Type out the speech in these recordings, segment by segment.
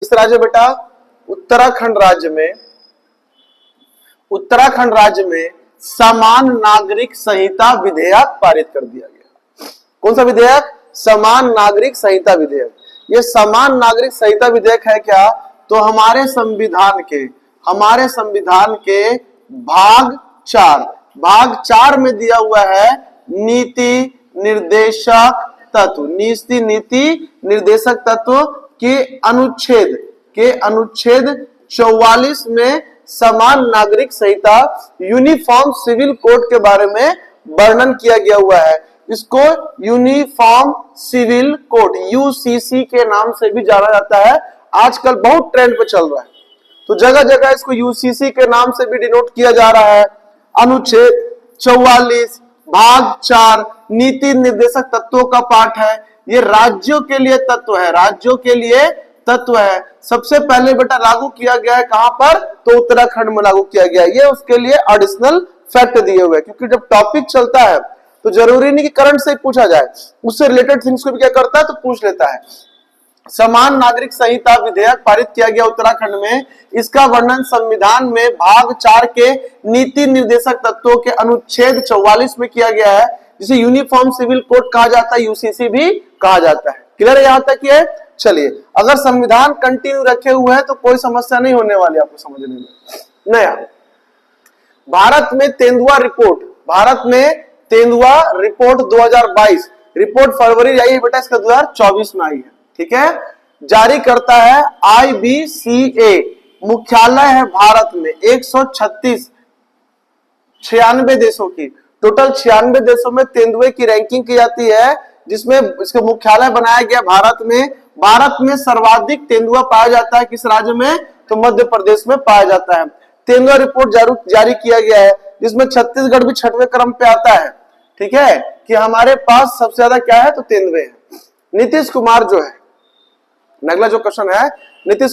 किस राज्य बेटा? उत्तराखंड राज्य में समान नागरिक संहिता विधेयक पारित कर दिया गया। कौन सा विधेयक? समान नागरिक संहिता विधेयक। ये समान नागरिक संहिता विधेयक है क्या? तो हमारे संविधान के भाग 4 में दिया हुआ है नीति निर्देशक तत्व के अनुच्छेद 44 में समान नागरिक संहिता यूनिफॉर्म सिविल कोड के बारे में वर्णन किया गया हुआ है। इसको यूनिफॉर्म सिविल कोड यूसीसी के नाम से भी जाना जाता है। आजकल बहुत ट्रेंड पे चल रहा है, तो जगह जगह इसको यूसीसी के नाम से भी डिनोट किया जा रहा है। अनुच्छेद 44 भाग 4 नीति निर्देशक तत्वों का पाठ है। ये राज्यों के लिए तत्व है। सबसे पहले बेटा लागू किया गया है कहां पर? तो उत्तराखंड में लागू किया गया। ये उसके लिए एडिशनल फैक्ट दिए हुए हैं, क्योंकि जब टॉपिक चलता है तो जरूरी नहीं कि करंट से पूछा जाए, उससे रिलेटेड थिंग्स को भी क्या करता है तो पूछ लेता है। समान नागरिक संहिता विधेयक पारित किया गया उत्तराखंड में। इसका वर्णन संविधान में भाग 4 के नीति निर्देशक तत्वों के अनुच्छेद 44 में किया गया है, जिसे यूनिफॉर्म सिविल कोड कहा जाता है, यूसीसी भी कहा जाता है। क्लियर है यहां तक? ये चलिए, अगर संविधान कंटिन्यू रखे हुए हैं तो कोई समस्या नहीं होने वाली आपको समझने में। नया भारत में तेंदुआ रिपोर्ट 2022 रिपोर्ट फरवरी आई है बेटा, इसका 2024 में आई है। ठीक है, जारी करता है IBCA। मुख्यालय है भारत में 96 देशों की, टोटल 96 देशों में तेंदुए की रैंकिंग की जाती है, जिसमें इसका मुख्यालय बनाया गया भारत में। भारत में सर्वाधिक तेंदुआ पाया जाता है किस राज्य में? तो मध्य प्रदेश में पाया जाता है। तेंदुआ रिपोर्ट जारी किया गया है, जिसमें छत्तीसगढ़ भी 6वें क्रम पे आता है। ठीक है, कि हमारे पास सबसे ज्यादा क्या है तो तेंदुए हैं। नीतीश कुमार जो है, अगला जो क्वेश्चन है, नीतीश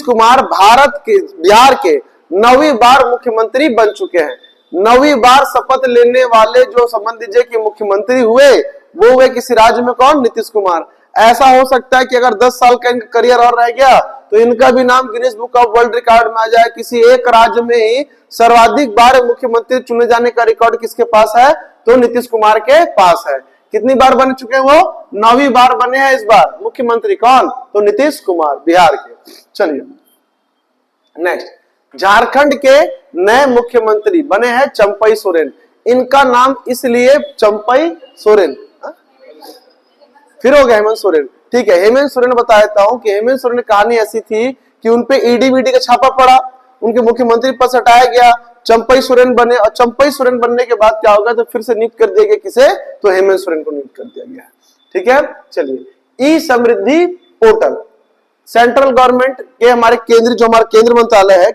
कुमार बिहार के 9वीं बार मुख्यमंत्री बन चुके हैं। 9वीं बार शपथ लेने वाले जो समझ लीजिए कि मुख्यमंत्री हुए, वो हुए किसी राज्य में कौन? नीतीश कुमार। ऐसा हो सकता है कि अगर 10 साल का इनका करियर और रह गया तो इनका भी नाम Guinness book of world record में आ जाए। किसी एक राज्य में ही सर्वाधिक बार मुख्यमंत्री चुने जाने का रिकॉर्ड किसके पास है? तो नीतीश कुमार के पास है। कितनी बार बन चुके हैं वो? 9वीं बार बने हैं इस बार मुख्यमंत्री। कौन? तो नीतीश कुमार बिहार के। चलिए नेक्स्ट, झारखंड के नए मुख्यमंत्री बने हैं चंपई सोरेन। इनका नाम इसलिए चंपई सोरेन, फिर हो गया हेमंत सोरेन। ठीक है, हेमंत सोरेन बता देता हूं कि हेमंत सोरेन की कहानी ऐसी थी कि उनपे ईडी का छापा पड़ा, उनके मुख्यमंत्री पद से हटाया गया, चंपई सोरेन बने, और चंपई सोरेन बनने के बाद क्या होगा तो फिर से नियुक्त कर दिया गया किसे? तो हेमंत सोरेन को नियुक्त कर दिया गया। ठीक है, चलिए ई समृद्धि पोर्टल सेंट्रल गवर्नमेंट के हमारे केंद्रीय मंत्रालय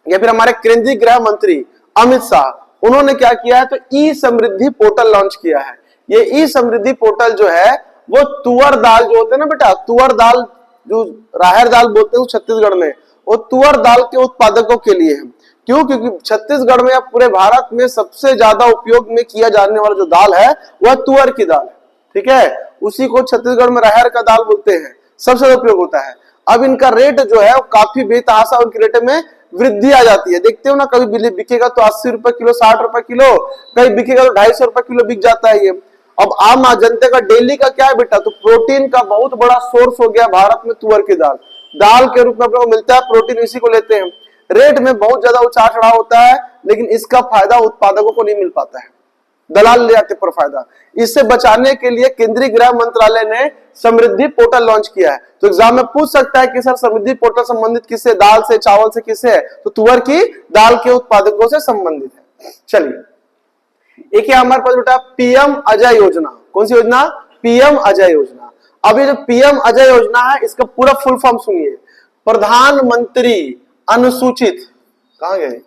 या फिर हमारे केंद्रीय गृह मंत्री अमित शाह, उन्होंने क्या किया है तो ई समृद्धि पोर्टल लॉन्च किया है। ये ई समृद्धि पोर्टल जो है वो तुअर दाल जो होते हैं ना बेटा, तुअर दाल जो राहर दाल बोलते हैं छत्तीसगढ़ में, वो तुअर दाल के उत्पादकों के लिए है। क्यों? क्योंकि छत्तीसगढ़ में या पूरे भारत में सबसे ज्यादा उपयोग में किया जाने वाला जो दाल है वह तुअर की दाल है। ठीक है, उसी को छत्तीसगढ़ में राहर का दाल बोलते हैं, सबसे ज्यादा उपयोग होता है। अब इनका रेट जो है वो काफी बेतहाशा उनके रेट में वृद्धि आ जाती है। देखते हो ना, कभी बिकेगा तो 80 रुपए किलो, 60 रुपए किलो, कहीं बिकेगा तो 250 रुपए किलो बिक जाता है ये। अब आम जनता का डेली का क्या है बेटा, तो प्रोटीन का बहुत बड़ा सोर्स हो गया भारत में तुअर की दाल के रूप में अपने को मिलता है, प्रोटीन इसी को लेते हैं। रेट में बहुत ज्यादा उतार चढ़ाव होता है, लेकिन इसका फायदा उत्पादकों को नहीं मिल पाता है, दलाल ले जाते पर फायदा। इससे बचाने के लिए केंद्रीय गृह मंत्रालय ने समृद्धि पोर्टल लॉन्च किया है। तो एग्जाम में पूछ सकता है कि सर समृद्धि पोर्टल संबंधित किससे? दाल से, चावल से, किससे है? तो तुअर की दाल के उत्पादकों से संबंधित है। चलिए एक हमारे पास बेटा पीएम अजय योजना। कौन सी योजना? पीएम अजय योजना। अब ये जो पीएम अजय योजना है, इसका पूरा फुल फॉर्म सुनिए। प्रधानमंत्री अनुसूचित, कहां गए?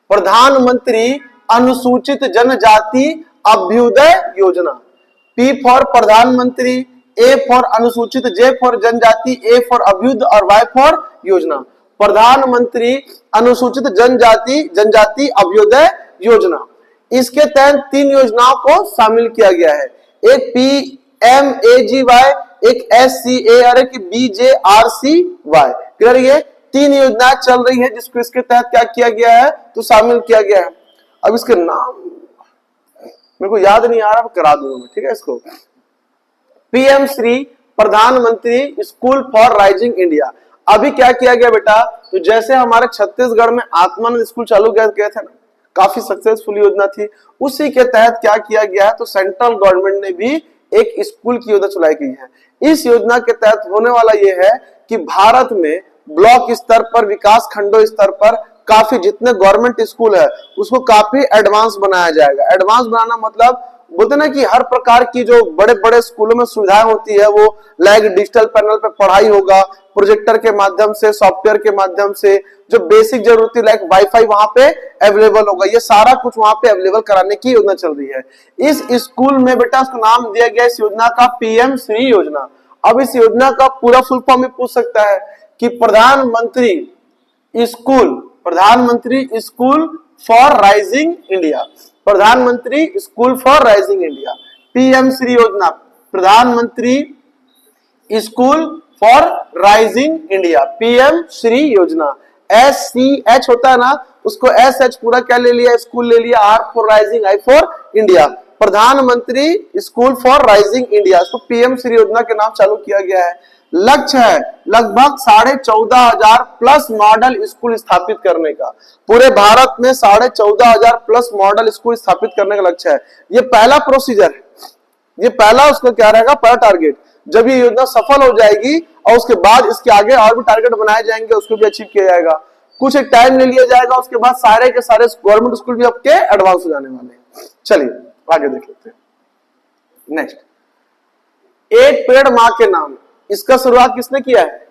प्रधानमंत्री अनुसूचित जनजाति अभ्युदय योजना। पी फॉर प्रधानमंत्री, ए फॉर अनुसूचित, जे फॉर जनजाति, ए फॉर अभ्युदय और वाई फॉर योजना। प्रधानमंत्री अनुसूचित जनजाति अभ्युदय योजना। इसके तहत 3 योजनाओं को शामिल किया गया है। एक PMAGY एक SCA और एक BJRCY। क्लियर? ये 3 योजनाएं चल रही है जिसको इसके तहत क्या किया गया है, तो शामिल किया गया है। अब इसके नाम मेरे को याद नहीं आ रहा, करा दूंगा मैं, ठीक है। इसको PM श्री प्रधानमंत्री स्कूल फॉर राइजिंग इंडिया। अभी क्या किया गया बेटा, तो जैसे हमारे छत्तीसगढ़ में आत्मानंद स्कूल चालू किए थे ना, काफी सक्सेसफुल योजना थी, उसी के तहत क्या किया गया है, तो सेंट्रल गवर्नमेंट ने भी एक स्कूल की योजना चलाई गई है। इस योजना के तहत होने वाला यह है कि भारत में ब्लॉक स्तर पर, विकास खंडों स्तर पर काफी जितने गवर्नमेंट स्कूल है उसको काफी एडवांस बनाया जाएगा। एडवांस बनाना मतलब बोलते ना कि हर प्रकार की जो बड़े बड़े स्कूलों में सुविधाएं होती है, वो लाइक डिजिटल पैनल पे पढ़ाई होगा, प्रोजेक्टर के माध्यम से, सॉफ्टवेयर के माध्यम से, जो बेसिक जरूरत लाइक वाईफाई वहां पे अवेलेबल होगा, ये सारा कुछ वहां पे अवेलेबल कराने की योजना चल रही है। इस स्कूल में बेटा उसको नाम दिया गया इस योजना का PM श्री योजना। अब इस योजना का पूरा फुल फॉर्म में पूछ सकता है कि प्रधानमंत्री स्कूल फॉर राइजिंग इंडिया, प्रधानमंत्री school for rising India, PM Shri योजना, प्रधानमंत्री school for rising India, PM Shri योजना। SCH होता है ना, उसको SH पूरा क्या ले लिया, स्कूल ले लिया, R for rising, I for India, प्रधानमंत्री स्कूल फॉर राइजिंग इंडिया, इसको PM श्री योजना के नाम चालू किया गया है। लक्ष्य है लगभग 14,500 प्लस मॉडल स्कूल स्थापित करने का। पूरे भारत में 14,500 प्लस मॉडल स्कूल स्थापित करने का लक्ष्य है। ये पहला प्रोसीजर है, ये पहला उसका क्या रहेगा, पहला टारगेट। जब ये योजना सफल हो जाएगी और उसके बाद इसके आगे और भी टारगेट बनाए जाएंगे, उसको भी अचीव किया जाएगा। कुछ एक टाइम ले लिया जाएगा, उसके बाद सारे के सारे गवर्नमेंट स्कूल भी आपके एडवांस हो जाने वाले हैं। चलिए आगे देख लेते हैं। नेक्स्ट, एक पेड़ मां के नाम, इसका शुरुआत किसने किया है,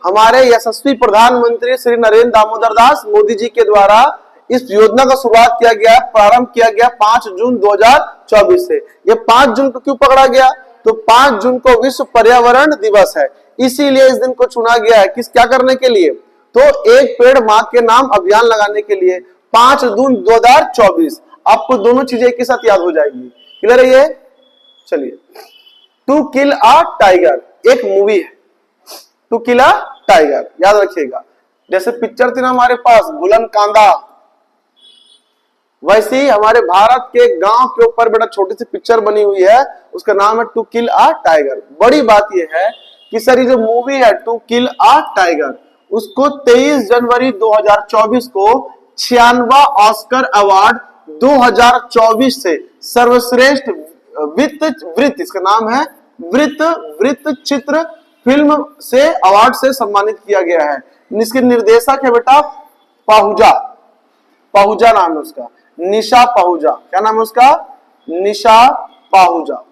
हमारे यशस्वी प्रधानमंत्री श्री नरेंद्र दामोदर दास मोदी जी के द्वारा इस योजना का शुरुआत किया गया, प्रारंभ किया गया 5 जून 2024 से। ये 5 जून को क्यों पकड़ा गया, तो 5 जून को विश्व पर्यावरण दिवस है, इसीलिए इस दिन को चुना गया है। किस क्या करने के लिए, तो एक पेड़ मां के नाम अभियान लगाने के लिए। 5 जून 2024, आपको दोनों चीजें एक साथ याद हो जाएगी। क्लियर है ये? चलिए, टू किल अ टाइगर एक मूवी है, टू किल अ टाइगर, याद रखिएगा। जैसे पिक्चर थी ना हमारे पास बुलन कांदा, वैसे ही हमारे भारत के गांव के ऊपर बेटा छोटी सी पिक्चर बनी हुई है, उसका नाम है टू किल अ टाइगर। बड़ी बात यह है कि सर ये जो मूवी है टू किल अ टाइगर, उसको 23 जनवरी 2024 को 96वां ऑस्कर अवार्ड 2024 से सर्वश्रेष्ठ वृत्त, इसका नाम है वृत्त चित्र फिल्म से अवार्ड से सम्मानित किया गया है। इसके निर्देशक है बेटा पाहुजा नाम है उसका, निशा पाहुजा। क्या नाम है उसका, निशा पाहुजा,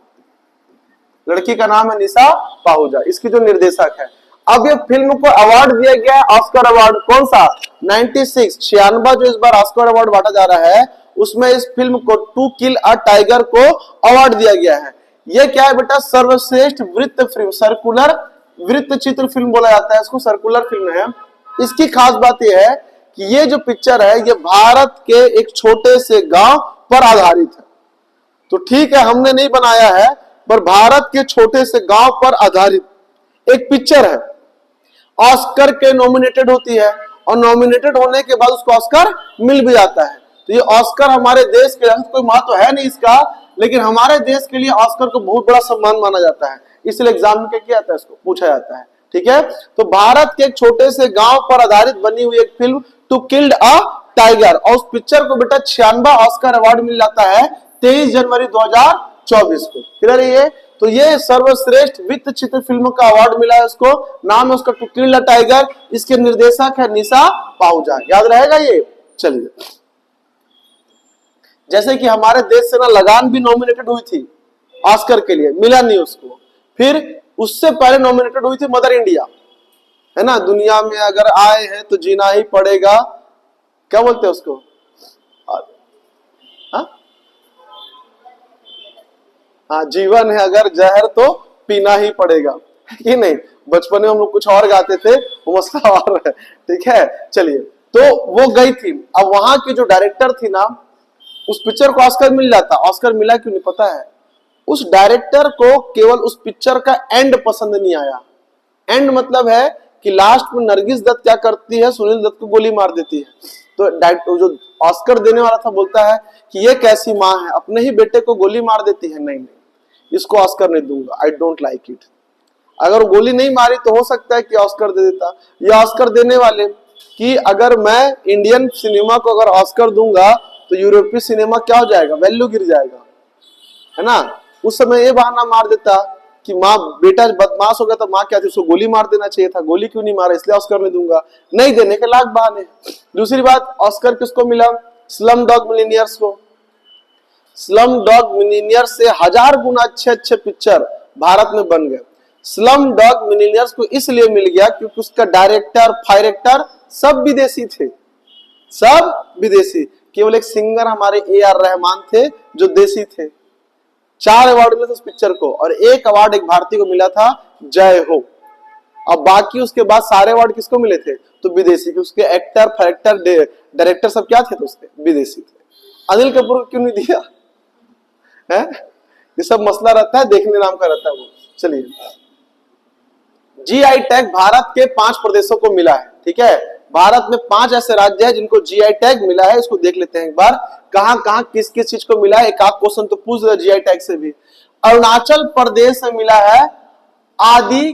लड़की का नाम है निशा पाहुजा, इसकी जो निर्देशक है। अब ये फिल्म को अवार्ड दिया गया है, ऑस्कर अवार्ड, कौन सा, 96 जो इस बार ऑस्कर अवार्ड बांटा जा रहा है, उसमें इस फिल्म को टू किल अ टाइगर को अवार्ड दिया गया है। ये क्या है बेटा, सर्वश्रेष्ठ वृत्त फिल्म, सर्कुलर वृत्त चित्र फिल्म बोला जाता है इसको, सर्कुलर फिल्म है। इसकी खास बात यह है कि ये जो पिक्चर है ये भारत के एक छोटे से गांव पर आधारित है। तो ठीक है हमने नहीं बनाया है, पर भारत के छोटे से गांव पर आधारित एक पिक्चर है, ऑस्कर के नॉमिनेटेड होती है, और नॉमिनेटेड होने के बाद उसको ऑस्कर मिल भी जाता है। तो ये ऑस्कर हमारे देश के कोई महत्व है नहीं इसका, लेकिन हमारे देश के लिए ऑस्कर को बहुत बड़ा सम्मान माना जाता है, इसलिए एग्जाम में क्या किया जाता है, इसको पूछा जाता है। ठीक है, तो भारत के एक छोटे से गांव पर आधारित बनी हुई एक film to killed a tiger, और उस पिक्चर को बेटा 96वां ऑस्कर अवार्ड मिल जाता है 23 जनवरी 2024 को। क्लियर है ये? तो ये सर्वश्रेष्ठ वित्त चित्र फिल्म का अवार्ड मिला है उसको, नाम है उसका टू किल्ड अ टाइगर, इसके निर्देशक है निशा पाहुजा। याद रहेगा ये? चलिए, जैसे कि हमारे देश से ना लगान भी नॉमिनेटेड हुई थी ऑस्कर के लिए, मिला नहीं उसको। फिर उससे पहले नॉमिनेटेड हुई थी मदर इंडिया, है ना, दुनिया में अगर आए हैं तो जीना ही पड़ेगा, क्या बोलते हैं उसको, हाँ जीवन है अगर जहर तो पीना ही पड़ेगा, कि नहीं। बचपन में हम लोग कुछ और गाते थे, वो मसला और है। ठीक है, चलिए, तो वो गई थी। अब वहां की जो डायरेक्टर थी ना, उस पिक्चर को ऑस्कर मिल जाता, ऑस्कर मिला क्यों नहीं पता है, उस डायरेक्टर को केवल उस पिक्चर का एंड पसंद नहीं आया। एंड मतलब है कि लास्ट में नरगिस दत्त क्या करती है, सुनील दत्त को गोली मार देती है। तो जो ऑस्कर देने वाला था बोलता है कि ये कैसी माँ है, अपने ही बेटे को गोली मार देती है। नहीं, इसको ऑस्कर नहीं दूंगा, आई डोंट लाइक इट। अगर वो गोली नहीं मारी तो हो सकता है कि ऑस्कर दे देता। या ऑस्कर देने वाले कि अगर मैं इंडियन सिनेमा को अगर ऑस्कर दूंगा तो यूरोपीय सिनेमा क्या हो जाएगा, वैल्यू गिर जाएगा, है ना। उस समय ये बहाना मार देता कि माँ बेटा बदमाश हो गया तो माँ क्या थी, उसको गोली मार देना चाहिए था, गोली क्यों नहीं मारा, इसलिए ऑस्कर नहीं दूंगा। नहीं देने के लाख बहाने। दूसरी बात, ऑस्कर किसको मिला, स्लम डॉग मिलियनियर्स को। स्लम डॉग मिलियनियर्स से 1000 गुना अच्छे अच्छे पिक्चर भारत में बन गए। स्लम डॉग मिलियनियर्स को इसलिए मिल गया क्योंकि उसका डायरेक्टर, फायरेक्टर सब विदेशी थे, सब विदेशी। केवल एक सिंगर हमारे AR रहमान थे जो देसी थे। 4 अवार्ड मिले थे उस पिक्चर को और 1 अवार्ड एक भारतीय को मिला था, जय हो। अब बाकी उसके बाद सारे अवार्ड किसको मिले थे, तो विदेशी के। उसके एक्टर, फायरेक्टर, डायरेक्टर सब क्या थे, तो उसके विदेशी थे। अनिल कपूर को क्यों नहीं दिया है? ये सब मसला रहता है, देखने नाम का रहता है वो। चलिए, GI टैग भारत के 5 प्रदेशों को मिला है। ठीक है, भारत में 5 ऐसे राज्य हैं जिनको GI टैग मिला है। इसको देख लेते हैं एक बार, कहां कहां किस किस चीज को मिला है। एक आध क्वेश्चन तो पूछ रहे GI टैग से भी। अरुणाचल प्रदेश में मिला है आदि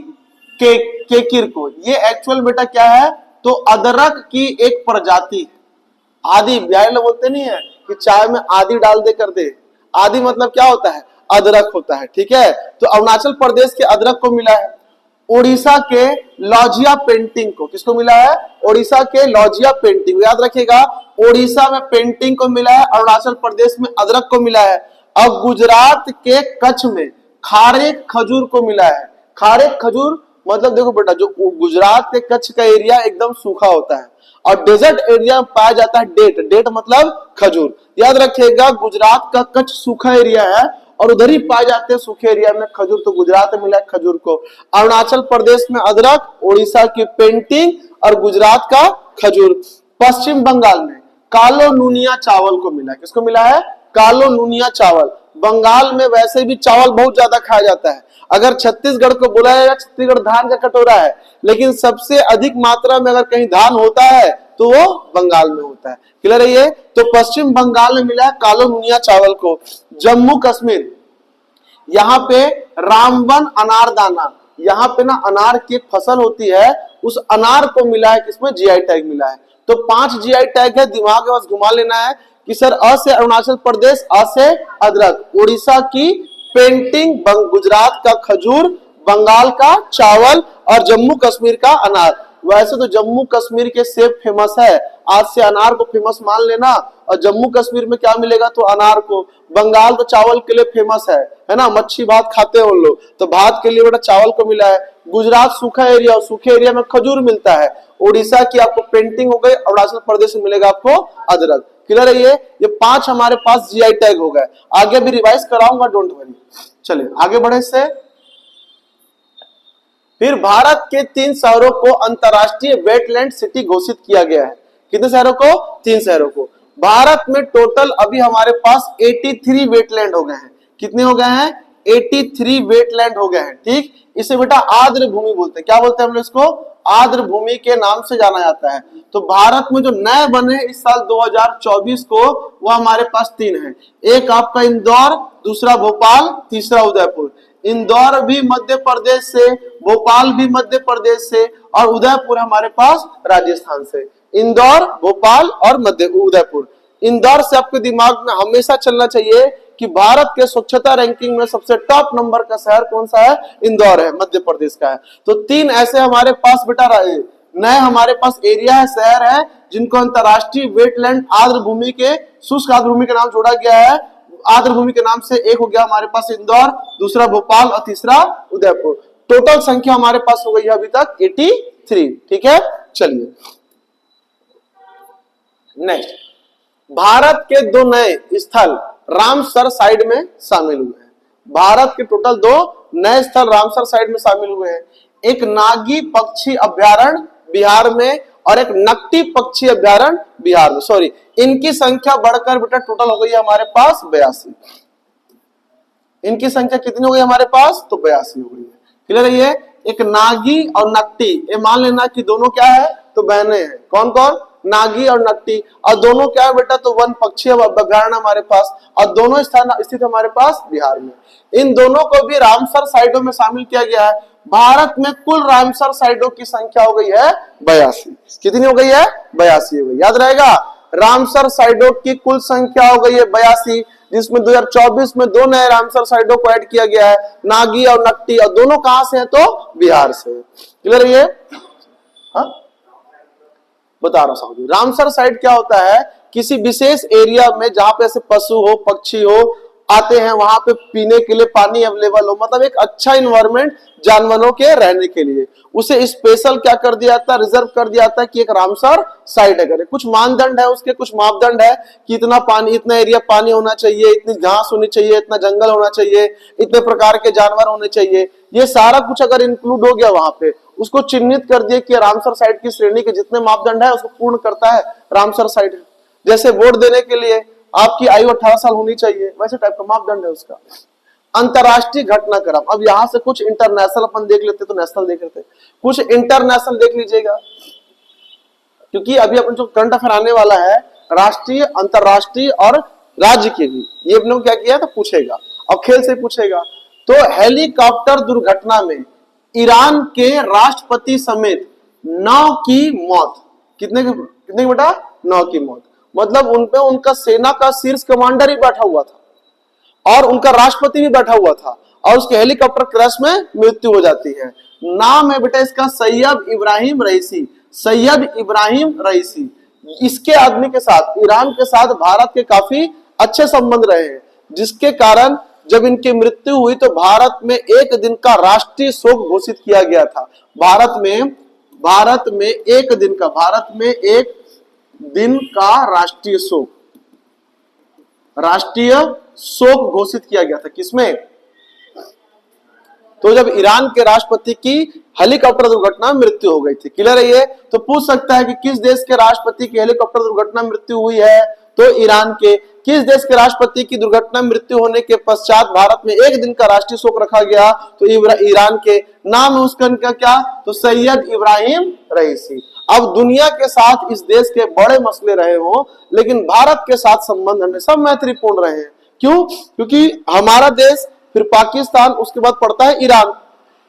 केकिर को। ये एक्चुअल बेटा क्या है, तो अदरक की एक प्रजाति है। आदि बिहारी लोग बोलते नहीं है कि चाय में आदि डाल दे कर दे। आदि मतलब क्या होता है, अदरक होता है। ठीक है, तो अरुणाचल प्रदेश के अदरक को मिला है। ओडिशा के लॉजिया पेंटिंग को, किसको मिला है, ओडिशा के लॉजिया पेंटिंग। याद रखिएगा, ओडिशा में पेंटिंग को मिला है, अरुणाचल प्रदेश में अदरक को मिला है। अब गुजरात के कच्छ में खारेक खजूर को मिला है। खारेक खजूर मतलब देखो बेटा, जो गुजरात के कच्छ का एरिया एकदम सूखा होता है और डेजर्ट एरिया में पाया जाता है डेट। डेट मतलब खजूर। याद रखिएगा, गुजरात का कच्छ सूखा एरिया है और उधर ही पाए जाते हैं सूखे एरिया में खजूर। तो गुजरात में मिला खजूर को। अरुणाचल प्रदेश में अदरक, ओडिशा की पेंटिंग और गुजरात का खजूर। पश्चिम बंगाल में कालो नूनिया चावल को मिला। किसको मिला है, कालो नूनिया चावल। बंगाल में वैसे भी चावल बहुत ज्यादा खाया जाता है। अगर छत्तीसगढ़ को बोला जाएगा, छत्तीसगढ़ धान का कटोरा है, लेकिन सबसे अधिक मात्रा में अगर कहीं धान होता है तो वो बंगाल में होता है। क्लियर है ये। तो पश्चिम बंगाल में मिला है कालो नूनिया चावल को। जम्मू कश्मीर, यहाँ पे रामबन अनारदाना, यहाँ पे ना अनार की एक फसल होती है, उस अनार को मिला है किसमें, GI टैग मिला है। तो 5 GI टैग है, दिमाग में बस घुमा लेना है कि सर अ से अरुणाचल प्रदेश, अ से अदरक, उड़ीसा की पेंटिंग, गुजरात का खजूर, बंगाल का चावल और जम्मू कश्मीर का अनार। वैसे तो जम्मू कश्मीर के सेब फेमस है, आज से अनार को फेमस मान लेना। और जम्मू कश्मीर में क्या मिलेगा, तो अनार को। बंगाल तो चावल के लिए फेमस है ना, मच्छी भात खाते हैं उन लोग, तो भात के लिए बेटा चावल को मिला है। गुजरात सूखा एरिया, और सूखे एरिया में खजूर मिलता है। उड़ीसा की आपको पेंटिंग हो गई, अरुणाचल प्रदेश में मिलेगा आपको अदरक। क्लियर है ये 5 हमारे पास GI टैग हो गए। आगे भी रिवाइज कराऊंगा, डोंट वरी। चलिए आगे बढ़े से। फिर भारत के 3 शहरों को अंतरराष्ट्रीय वेटलैंड सिटी घोषित किया गया है। कितने शहरों को, 3 शहरों को। भारत में टोटल अभी हमारे पास 83 वेटलैंड हो गए हैं। कितने हो गए हैं, 83 वेटलैंड हो गए हैं। ठीक, इसे बेटा आर्द्र भूमि बोलते हैं। क्या बोलते हैं हम लोग इसको, आर्द्र भूमि के नाम से जाना जाता है। तो भारत में जो नए बने इस साल 2024 को, वो हमारे पास 3 है। एक आपका इंदौर, दूसरा भोपाल, तीसरा उदयपुर। इंदौर भी मध्य प्रदेश से, भोपाल भी मध्य प्रदेश से और उदयपुर हमारे पास राजस्थान से। इंदौर, भोपाल और उदयपुर। इंदौर से आपके दिमाग में हमेशा चलना चाहिए कि भारत के स्वच्छता रैंकिंग में सबसे टॉप नंबर का शहर कौन सा है, इंदौर है, मध्य प्रदेश का है। तो 3 ऐसे हमारे पास बेटा नए हमारे पास एरिया है, शहर है, जिनको अंतरराष्ट्रीय वेटलैंड आर्द्र भूमि के, शुष्क आर्द्र भूमि के नाम जोड़ा गया है। आर्द्र भूमि के नाम से एक हो गया हमारे पास इंदौर, दूसरा भोपाल और तीसरा उदयपुर। टोटल संख्या हमारे पास हो गई है अभी तक 83। ठीक है, चलिए नेक्स्ट। भारत के 2 नए स्थल रामसर साइड में शामिल हुए हैं। भारत के टोटल 2 नए स्थल रामसर साइड में शामिल हुए हैं। एक नागी पक्षी अभ्यारण्य बिहार में और एक नकटी पक्षी अभ्यारण्य बिहार में। सॉरी, इनकी संख्या बढ़कर बेटा टोटल हो गई है हमारे पास 82। इनकी संख्या कितनी हो गई हमारे पास, तो 82 हो गई है। क्लियर है? ये एक नागी और नकटी, ये मान लेना कि दोनों क्या है, तो बहने हैं। कौन कौन? नागी और नकटी। और दोनों क्या है बेटा, तो वन पक्षीय अभ्यारण्य हमारे पास, और दोनों स्थान स्थित हमारे पास बिहार में। इन दोनों को भी रामसर साइटों में शामिल किया गया है। भारत में कुल रामसर साइटों की संख्या हो गई है 82। कितनी हो गई है? 82 हो गई। याद रहेगा, रामसर साइटों की कुल संख्या हो गई है 82, जिसमें 2024 में 2 नए रामसर साइटों को ऐड किया गया है, नागी और नकटी, और दोनों कहां से हैं, तो बिहार से। क्लियर है? हाँ बता रहा हूं, रामसर साइट क्या होता है, किसी विशेष एरिया में जहां पे ऐसे पशु हो, पक्षी हो, आते हैं, वहां पे पीने के लिए पानी अवेलेबल हो, मतलब एक अच्छा इन्वायरमेंट जानवरों के रहने के लिए, उसे स्पेशल क्या कर दिया जाता है, रिजर्व कर दिया जाता है कि एक रामसर साइट है। कुछ मानदंड है उसके, कुछ मापदंड है कि इतना पानी, इतना एरिया पानी होना चाहिए, इतनी घास होनी चाहिए, इतना जंगल होना चाहिए, इतने प्रकार के जानवर होने चाहिए। ये सारा कुछ अगर इंक्लूड हो गया वहां पे, उसको चिन्हित कर दिया कि रामसर साइट की श्रेणी के जितने मापदंड है उसको पूर्ण करता है, रामसर साइट है। जैसे वोट देने के लिए आपकी आयु 18 साल होनी चाहिए, वैसे टाइप का मापदंड है उसका। अंतरराष्ट्रीय घटनाक्रम, अब यहां से कुछ इंटरनेशनल अपन देख लेते, तो नेशनल देख लेते, कुछ इंटरनेशनल देख लीजिएगा, क्योंकि अभी अपन जो करंट अफेयर आने वाला है, राष्ट्रीय, अंतरराष्ट्रीय और राज्य के भी, ये अपने को क्या किया तो पूछेगा, और खेल से पूछेगा। तो हेलीकॉप्टर दुर्घटना में ईरान के राष्ट्रपति समेत 9 की मौत। कितने कितने बेटा? 9 की मौत। मतलब उनपे उनका सेना का शीर्ष कमांडर ही बैठा हुआ था और उनका राष्ट्रपति भी बैठा हुआ था, और उसके हेलीकॉप्टर क्रैश में मृत्यु हो जाती है। नाम है बेटा इसका सैयद इब्राहिम रईसी। सैयद इब्राहिम रईसी, इसके आदमी के साथ, ईरान के साथ भारत के काफी अच्छे संबंध रहे हैं, जिसके कारण जब इनकी मृत्यु हुई तो भारत में एक दिन का राष्ट्रीय शोक घोषित किया गया था। भारत में एक दिन का राष्ट्रीय शोक घोषित किया गया था। किसमें? तो जब ईरान के राष्ट्रपति की हेलीकॉप्टर दुर्घटना में मृत्यु हो गई थी। क्लियर है ये? तो पूछ सकता है कि किस देश के राष्ट्रपति की हेलीकॉप्टर दुर्घटना में मृत्यु हुई है, तो ईरान के। किस देश के राष्ट्रपति की दुर्घटना में मृत्यु होने के पश्चात भारत में एक दिन का राष्ट्रीय शोक रखा गया, तो ईरान के। नाम है उसका क्या, तो सैयद इब्राहिम रईसी। अब दुनिया के साथ इस देश के बड़े मसले रहे हो, लेकिन भारत के साथ संबंध हमेशा मैत्रीपूर्ण रहे हैं। क्यों? क्योंकि हमारा देश, फिर पाकिस्तान, उसके बाद पड़ता है ईरान।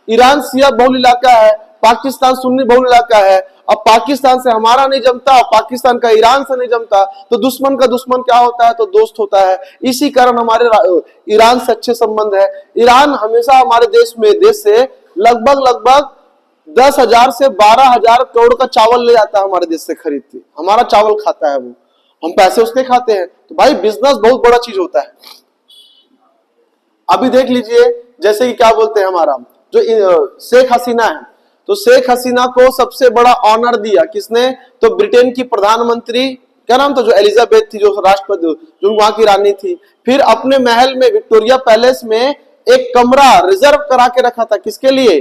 ईरान शिया बहुल इलाका है, पाकिस्तान सुन्नी बहुल इलाका है। अब पाकिस्तान से हमारा नहीं जमता, पाकिस्तान का ईरान से नहीं जमता, तो दुश्मन का दुश्मन क्या होता है, तो दोस्त होता है। इसी कारण हमारे ईरान से अच्छे संबंध है। ईरान हमेशा हमारे देश से लगभग 10,000 से 12,000 करोड़ का चावल ले जाता है हमारे देश से खरीद के। हमारा चावल खाता है वो, हम पैसे उसके खाते हैं। तो भाई बिजनेस बहुत बड़ा चीज होता है। अभी देख लीजिए, जैसे कि क्या बोलते हैं, हमारा जो शेख हसीना है, तो शेख हसीना को सबसे बड़ा ऑनर दिया किसने, तो ब्रिटेन की प्रधानमंत्री, क्या नाम था, जो एलिजाबेथ थी, जो राष्ट्रपति, जो वहां की रानी थी। फिर अपने महल में, विक्टोरिया पैलेस में एक कमरा रिजर्व करा के रखा था। किसके लिए?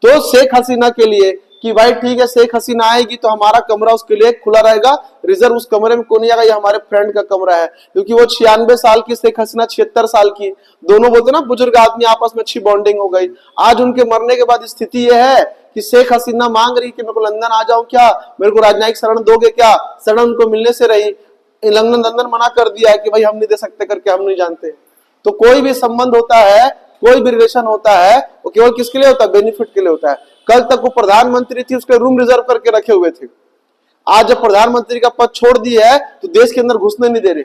तो शेख हसीना के लिए, कि भाई ठीक है शेख हसीना आएगी तो हमारा कमरा उसके लिए खुला रहेगा, रिजर्व, उस कमरे में कोई नहीं आएगा, ये हमारे फ्रेंड का कमरा है। क्योंकि वो 96 साल की, शेख हसीना 76 साल की, दोनों बोलते ना बुजुर्ग आदमी, आपस में अच्छी बॉन्डिंग हो गई। आज उनके मरने के बाद स्थिति ये है कि शेख हसीना मांग रही कि मेरे को लंदन आ जाऊं क्या, मेरे को राजनयिक शरण दोगे क्या। शरण उनको मिलने से रही, लंदन मना कर दिया है कि भाई हम नहीं दे सकते करके, हम नहीं जानते। तो कोई भी संबंध होता है, कोई भी रिलेशन होता है, वो केवल किसके लिए होता है, बेनिफिट के लिए होता है। कल तक वो प्रधानमंत्री थी, उसके रूम रिजर्व करके रखे हुए थे। आज जब प्रधानमंत्री का पद छोड़ दिया है तो देश के अंदर घुसने नहीं दे रहे।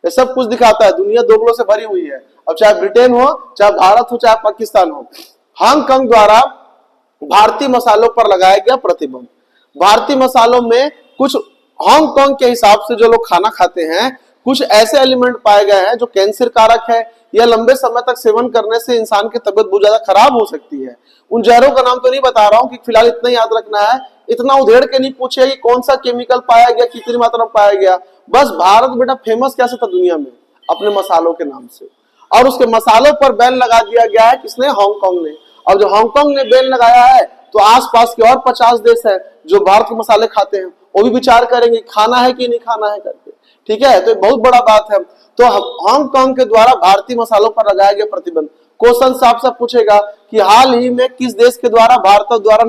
ये सब कुछ दिखाता है, दुनिया दोगलों से भरी हुई है। अब चाहे ब्रिटेन हो, चाहे भारत हो, चाहे पाकिस्तान हो। हांगकांग द्वारा भारतीय मसालों पर लगाया गया प्रतिबंध। भारतीय मसालों में कुछ, हांगकांग के हिसाब से जो लोग खाना खाते हैं, कुछ ऐसे एलिमेंट पाए गए हैं जो कैंसर कारक है, या लंबे समय तक सेवन करने से इंसान की तबीयत बहुत ज्यादा खराब हो सकती है। उन जहरों का नाम तो नहीं बता रहा हूं, कि फिलहाल इतना याद रखना है। इतना उधेड़ के नहीं पूछे कि कौन सा केमिकल पाया गया, कितनी मात्रा में पाया गया। बस भारत बेटा फेमस कैसे था दुनिया में, अपने मसालों के नाम से। और उसके मसालों पर बैन लगा दिया गया है, किसने, हांगकांग ने। और जो हांगकांग ने बैन लगाया है, तो आसपास के और 50 देश है जो भारत के मसाले खाते हैं, वो भी विचार करेंगे खाना है कि नहीं खाना है करके। ठीक है, तो ये बहुत बड़ा बात है। तो हांगकांग के द्वारा भारतीय मसालों पर लगाया गया प्रतिबंध। क्वेश्चन साफ साफ पूछेगा कि हाल ही में किस देश के द्वारा भारत द्वारा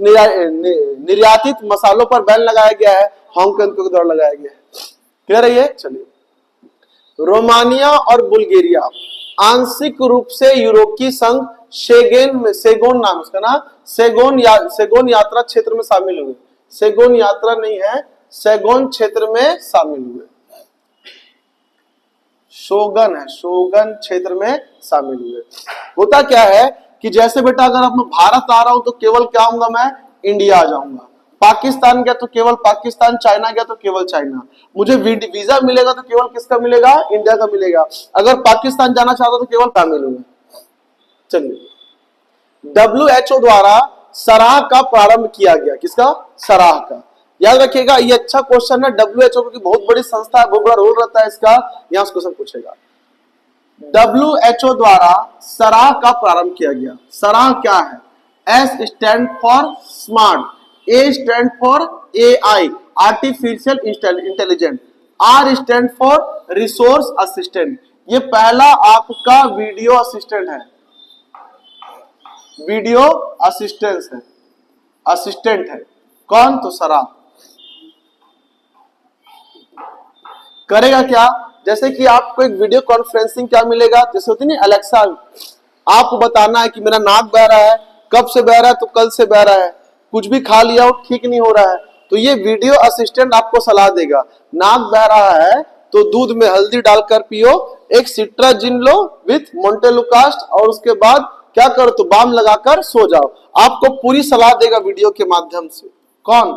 निर्यातित मसालों पर बैन लगाया गया है? हांगकांग के द्वारा लगाया गया है। क्लियर है ये? चलिए, रोमानिया और बुल्गारिया आंशिक रूप से यूरोपीय संघ सेगोन नाम उसका ना, सेगोन यात्रा क्षेत्र में शामिल हुए। सेगोन यात्रा नहीं है, सेगोन क्षेत्र में शामिल हुए। शोगन है, शोगन क्षेत्र में शामिल हुए। होता क्या है कि जैसे बेटा अगर अब मैं भारत आ रहा हूं तो केवल क्या आऊंगा, मैं इंडिया आ जाऊंगा। पाकिस्तान गया तो केवल पाकिस्तान, चाइना गया तो केवल चाइना। मुझे वीजा मिलेगा तो केवल किसका मिलेगा? इंडिया का मिलेगा। अगर पाकिस्तान जाना चाहता तो केवल शामिल हुए। चलिए, WHO द्वारा सराह का प्रारंभ किया गया। किसका? सराह का। याद रखिएगा, ये अच्छा क्वेश्चन है। WHO की बहुत बड़ी संस्था है, बहुत बड़ा रोल रहता है इसका, यहां से क्वेश्चन पूछेगा। WHO द्वारा सराह का प्रारंभ किया गया। सराह क्या है? S stand for smart, A stand for AI artificial intelligence, R stand for resource assistant. ये पहला आपका वीडियो असिस्टेंट है, वीडियो असिस्टेंस है, असिस्टेंट है। कौन? तो सराह। करेगा क्या? जैसे कि आपको एक वीडियो कॉन्फ्रेंसिंग क्या मिलेगा, जैसे होती नहीं अलेक्सा, आपको बताना है कि मेरा नाक बह रहा है, कब से बह रहा है? तो कल से बह रहा है, कुछ भी खा लिया हो ठीक नहीं हो रहा है, तो ये वीडियो असिस्टेंट आपको सलाह देगा। नाक बह रहा है तो दूध में हल्दी डालकर पियो, एक सिट्राजिन लो विथ मोंटेलुकास्ट, और उसके बाद क्या करो तो बाम लगाकर सो जाओ। आपको पूरी सलाह देगा वीडियो के माध्यम से। कौन?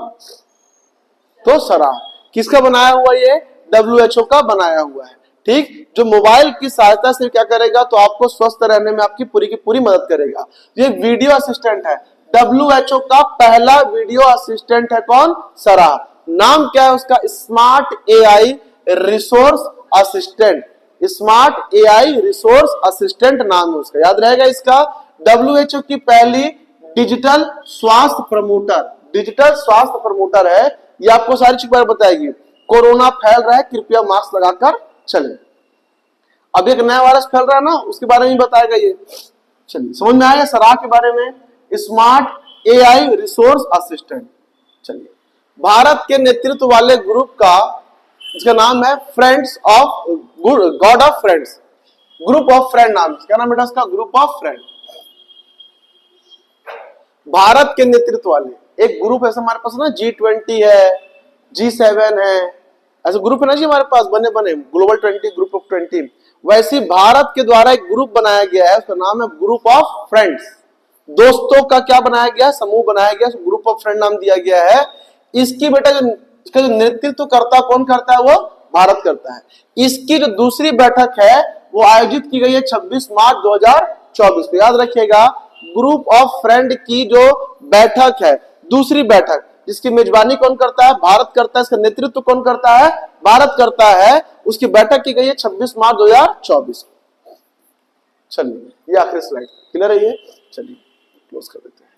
तो सराह। किसका बनाया हुआ? ये WHO का बनाया हुआ है। ठीक, जो मोबाइल की सहायता से क्या करेगा तो आपको स्वस्थ रहने में आपकी पूरी की पूरी मदद करेगा। ये वीडियो असिस्टेंट है, WHO का पहला वीडियो असिस्टेंट है। कौन? सराह। नाम क्या है उसका? Smart AI resource assistant. Smart AI resource assistant नाम है उसका, याद रहेगा इसका। WHO की पहली डिजिटल स्वास्थ्य प्रमोटर, डिजिटल स्वास्थ्य प्रमोटर है। ये आपको सारी चीज बताएगी। कोरोना फैल रहा है, कृपया मास्क लगाकर चलें। अब एक नया वायरस फैल रहा है ना, उसके बारे में बताएगा ये। चलिए, समझ में आया सराह के बारे में? Smart AI resource assistant. चलिए, भारत के नेतृत्व वाले ग्रुप का, इसका नाम है friends of God of friends, group of friend नाम। क्या नाम बेटा इसका? Group of friend. भारत के नेतृत्व वाले एक ग्रुप ऐसा हमारे पास ना, G20 है, G7 है, ऐसे ग्रुप है ना जी हमारे पास बने बने, ग्लोबल 20, ग्रुप ऑफ 20। वैसे भारत के द्वारा एक ग्रुप बनाया गया है, उसका नाम है ग्रुप ऑफ फ्रेंड्स। दोस्तों का क्या बनाया गया? समूह बनाया गया, ग्रुप ऑफ फ्रेंड नाम दिया गया है। इसकी बेटा इसका जो नेतृत्व करता कौन करता है? वो भारत करता है। इसकी जो दूसरी बैठक है वो आयोजित की गई है 26 मार्च 2024 को। याद रखिएगा, ग्रुप ऑफ फ्रेंड की जो बैठक है, दूसरी बैठक, जिसकी मेजबानी कौन करता है? भारत करता है। इसका नेतृत्व कौन करता है? भारत करता है। उसकी बैठक की गई है 26 मार्च 2024। चलिए, ये आखिरी स्लाइड। क्लियर है ये? चलिए क्लोज कर देते हैं।